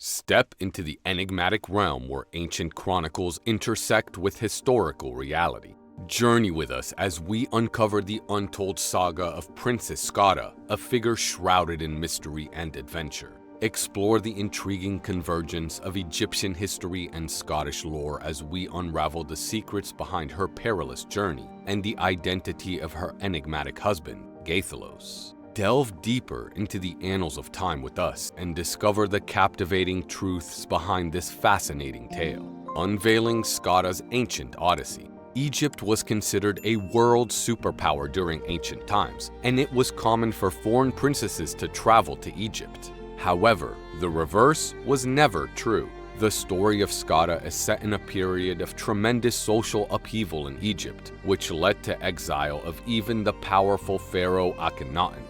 Step into the enigmatic realm where ancient chronicles intersect with historical reality. Journey with us as we uncover the untold saga of Princess Scota, a figure shrouded in mystery and adventure. Explore the intriguing convergence of Egyptian history and Scottish lore as we unravel the secrets behind her perilous journey and the identity of her enigmatic husband, Gaythelos. Delve deeper into the annals of time with us and discover the captivating truths behind this fascinating tale. Unveiling Scota's ancient Odyssey. Egypt was considered a world superpower during ancient times, and it was common for foreign princesses to travel to Egypt. However, the reverse was never true. The story of Scota is set in a period of tremendous social upheaval in Egypt, which led to exile of even the powerful pharaoh Akhenaton.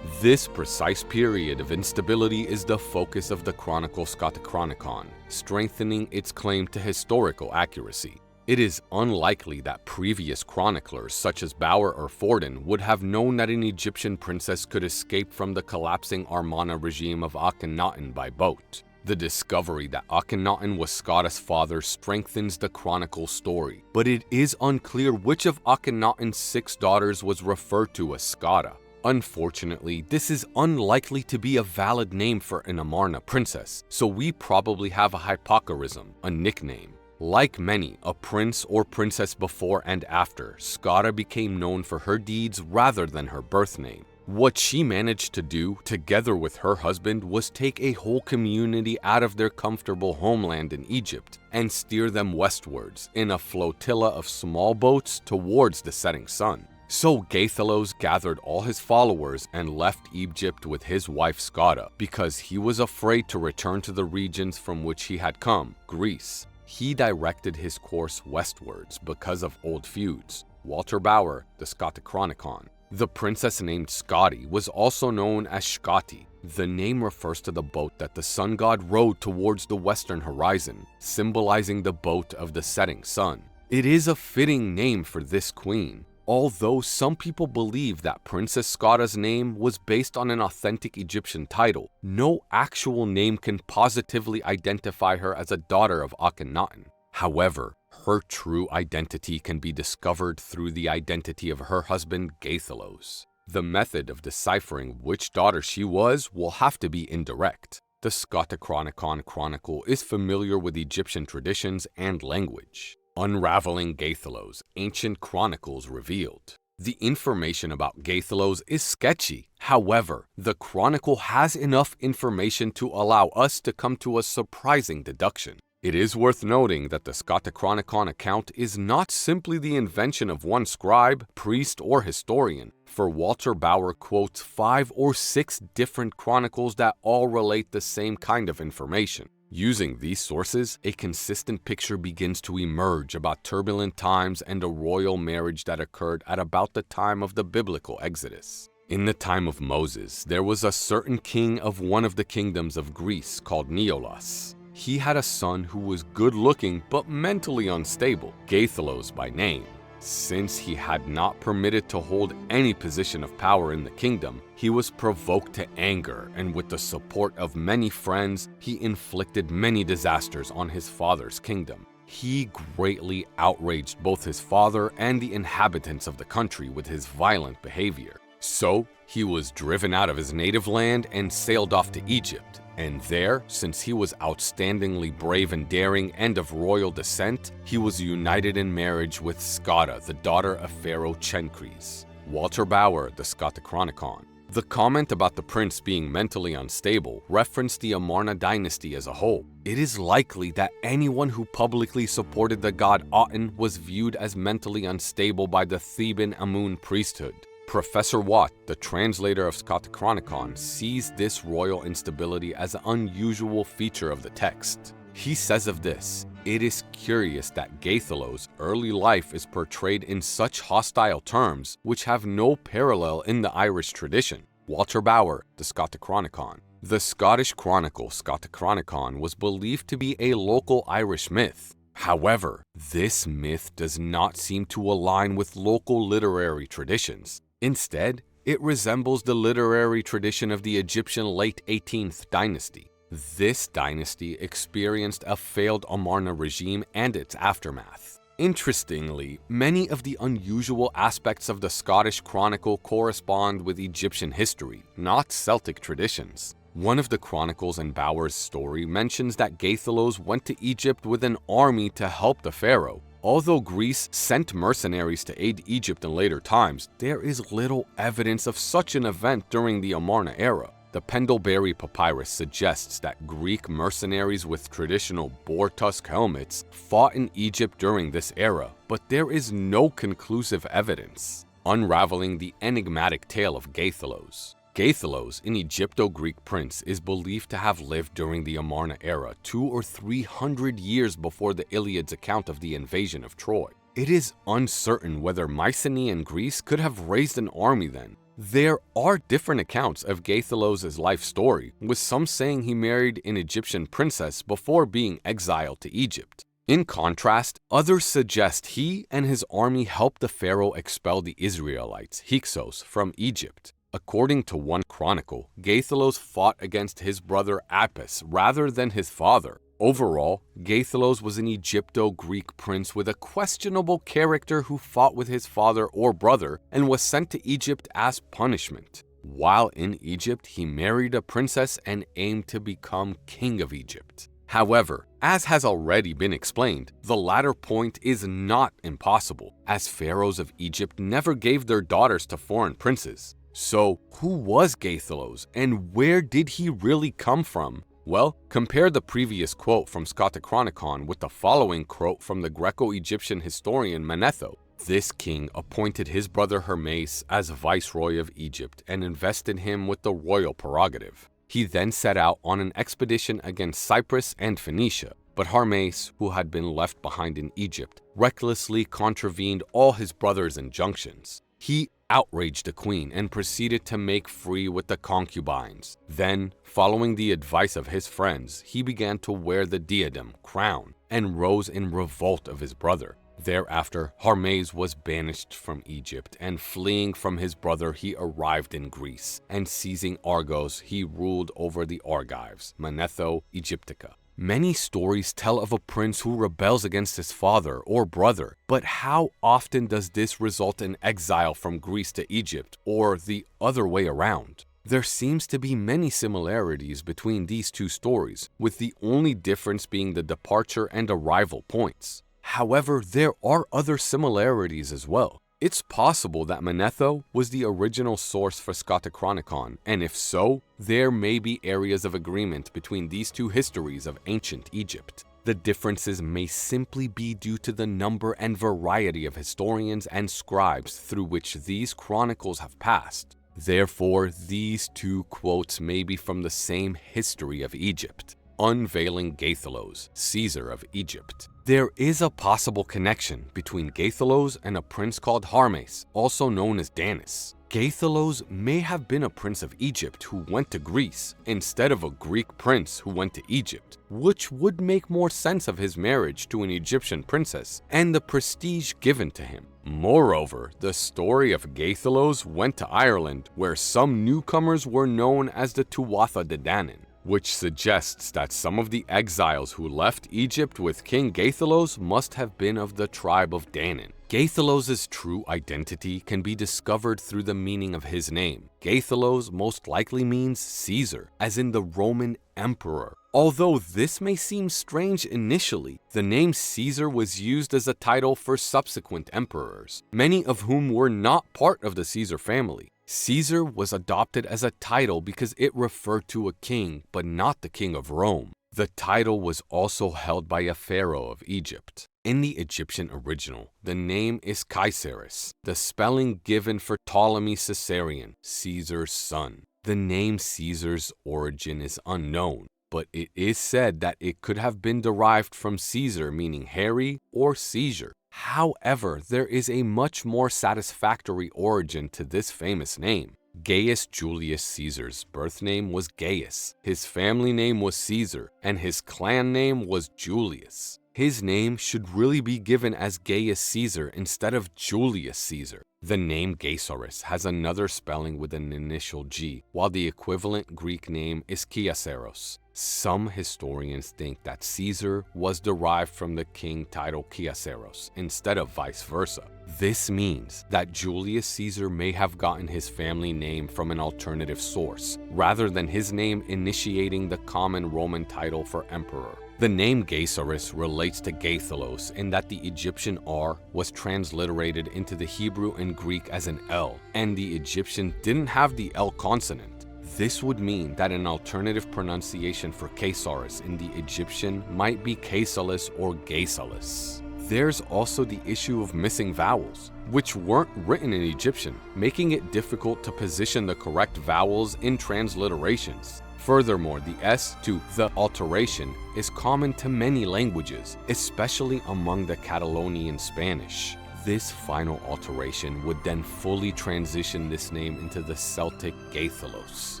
This precise period of instability is the focus of the chronicle Scotichronicon, strengthening its claim to historical accuracy. It is unlikely that previous chroniclers such as Bauer or Fordun would have known that an Egyptian princess could escape from the collapsing Amarna regime of Akhenaton by boat. The discovery that Akhenaton was Scota's father strengthens the chronicle story, but it is unclear which of Akhenaton's 6 daughters was referred to as Scota. Unfortunately, this is unlikely to be a valid name for an Amarna princess, so we probably have a hypocorism, a nickname. Like many, a prince or princess before and after, Scota became known for her deeds rather than her birth name. What she managed to do, together with her husband, was take a whole community out of their comfortable homeland in Egypt and steer them westwards in a flotilla of small boats towards the setting sun. So Gaythelos gathered all his followers and left Egypt with his wife Scota because he was afraid to return to the regions from which he had come, Greece. He directed his course westwards because of old feuds. Walter Bauer, the Scotichronicon. The princess named Scoti was also known as Scoti. The name refers to the boat that the sun god rowed towards the western horizon, symbolizing the boat of the setting sun. It is a fitting name for this queen. Although some people believe that Princess Scota's name was based on an authentic Egyptian title, no actual name can positively identify her as a daughter of Akhenaton. However, her true identity can be discovered through the identity of her husband Gaythelos. The method of deciphering which daughter she was will have to be indirect. The Scotichronicon chronicle is familiar with Egyptian traditions and language. Unraveling Gaythelos, ancient chronicles revealed. The information about Gaythelos is sketchy. However, the chronicle has enough information to allow us to come to a surprising deduction. It is worth noting that the Scotichronicon account is not simply the invention of one scribe, priest, or historian, for Walter Bauer quotes 5 or 6 different chronicles that all relate the same kind of information. Using these sources, a consistent picture begins to emerge about turbulent times and a royal marriage that occurred at about the time of the biblical Exodus. In the time of Moses, there was a certain king of one of the kingdoms of Greece called Neolas. He had a son who was good-looking but mentally unstable, Gaythelos by name. Since he had not permitted to hold any position of power in the kingdom, he was provoked to anger, and with the support of many friends, he inflicted many disasters on his father's kingdom. He greatly outraged both his father and the inhabitants of the country with his violent behavior. So, he was driven out of his native land and sailed off to Egypt. And there, since he was outstandingly brave and daring and of royal descent, he was united in marriage with Scota, the daughter of Pharaoh Chencres. Walter Bauer, the Scotichronicon. The comment about the prince being mentally unstable referenced the Amarna dynasty as a whole. It is likely that anyone who publicly supported the god Aten was viewed as mentally unstable by the Theban Amun priesthood. Professor Watt, the translator of Scotichronicon, sees this royal instability as an unusual feature of the text. He says of this, "It is curious that Gaythelos' early life is portrayed in such hostile terms, which have no parallel in the Irish tradition." Walter Bauer, the Scotichronicon. The Scottish chronicle Scotichronicon was believed to be a local Irish myth. However, this myth does not seem to align with local literary traditions. Instead, it resembles the literary tradition of the Egyptian late 18th dynasty. This dynasty experienced a failed Amarna regime and its aftermath. Interestingly, many of the unusual aspects of the Scottish Chronicle correspond with Egyptian history, not Celtic traditions. One of the chronicles in Bauer's story mentions that Gaythelos went to Egypt with an army to help the pharaoh. Although Greece sent mercenaries to aid Egypt in later times, there is little evidence of such an event during the Amarna era. The Pendlebury Papyrus suggests that Greek mercenaries with traditional boar tusk helmets fought in Egypt during this era, but there is no conclusive evidence. Unraveling the enigmatic tale of Gaythelos. Gaythelos, an Egypto-Greek prince, is believed to have lived during the Amarna era 200 or 300 years before the Iliad's account of the invasion of Troy. It is uncertain whether Mycenae and Greece could have raised an army then. There are different accounts of Gaythelos' life story, with some saying he married an Egyptian princess before being exiled to Egypt. In contrast, others suggest he and his army helped the pharaoh expel the Israelites, Hyksos, from Egypt. According to one chronicle, Gaythelos fought against his brother Apis rather than his father. Overall, Gaythelos was an Egypto-Greek prince with a questionable character who fought with his father or brother and was sent to Egypt as punishment. While in Egypt, he married a princess and aimed to become king of Egypt. However, as has already been explained, the latter point is not impossible, as pharaohs of Egypt never gave their daughters to foreign princes. So, who was Gaythelos, and where did he really come from? Well, compare the previous quote from Scotichronicon with the following quote from the Greco-Egyptian historian Manetho. This king appointed his brother Hermes as viceroy of Egypt and invested him with the royal prerogative. He then set out on an expedition against Cyprus and Phoenicia, but Hermes, who had been left behind in Egypt, recklessly contravened all his brother's injunctions. He outraged the queen and proceeded to make free with the concubines. Then, following the advice of his friends, he began to wear the diadem, crown, and rose in revolt of his brother. Thereafter, Hermes was banished from Egypt, and fleeing from his brother, he arrived in Greece, and seizing Argos, he ruled over the Argives, Manetho Egyptica. Many stories tell of a prince who rebels against his father or brother, but how often does this result in exile from Greece to Egypt, or the other way around? There seems to be many similarities between these two stories, with the only difference being the departure and arrival points. However, there are other similarities as well. It's possible that Manetho was the original source for Scotichronicon, and if so, there may be areas of agreement between these two histories of ancient Egypt. The differences may simply be due to the number and variety of historians and scribes through which these chronicles have passed. Therefore, these two quotes may be from the same history of Egypt. Unveiling Gaythelos, Caesar of Egypt. There is a possible connection between Gaythelos and a prince called Hermes, also known as Danis. Gaythelos may have been a prince of Egypt who went to Greece, instead of a Greek prince who went to Egypt, which would make more sense of his marriage to an Egyptian princess and the prestige given to him. Moreover, the story of Gaythelos went to Ireland, where some newcomers were known as the Tuatha De Danann, which suggests that some of the exiles who left Egypt with King Gaythelos must have been of the tribe of Danann. Gaythelos' true identity can be discovered through the meaning of his name. Gaythelos most likely means Caesar, as in the Roman emperor. Although this may seem strange initially, the name Caesar was used as a title for subsequent emperors, many of whom were not part of the Caesar family. Caesar was adopted as a title because it referred to a king, but not the king of Rome. The title was also held by a pharaoh of Egypt. In the Egyptian original, the name is Caesaris, the spelling given for Ptolemy Caesarion, Caesar's son. The name Caesar's origin is unknown, but it is said that it could have been derived from Caesar, meaning hairy, or seizure. However, there is a much more satisfactory origin to this famous name. Gaius Julius Caesar's birth name was Gaius, his family name was Caesar, and his clan name was Julius. His name should really be given as Gaius Caesar instead of Julius Caesar. The name Gaysaris has another spelling with an initial G, while the equivalent Greek name is Kiaseros. Some historians think that Caesar was derived from the king title Gaythelos instead of vice versa. This means that Julius Caesar may have gotten his family name from an alternative source, rather than his name initiating the common Roman title for emperor. The name Gaysaris relates to Gaythelos in that the Egyptian R was transliterated into the Hebrew and Greek as an L, and the Egyptian didn't have the L consonant. This would mean that an alternative pronunciation for Gaysaris in the Egyptian might be Gaysalis or Gaysalis. There's also the issue of missing vowels, which weren't written in Egyptian, making it difficult to position the correct vowels in transliterations. Furthermore, the S to the alteration is common to many languages, especially among the Catalonian Spanish. This final alteration would then fully transition this name into the Celtic Gaythelos.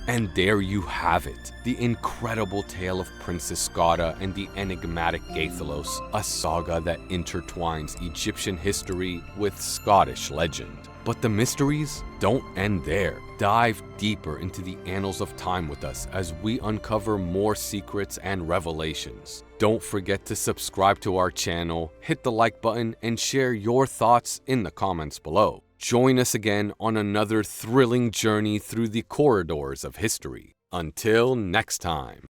And there you have it, the incredible tale of Princess Scota and the enigmatic Gaythelos, a saga that intertwines Egyptian history with Scottish legend. But the mysteries don't end there. Dive deeper into the annals of time with us as we uncover more secrets and revelations. Don't forget to subscribe to our channel, hit the like button, and share your thoughts in the comments below. Join us again on another thrilling journey through the corridors of history. Until next time.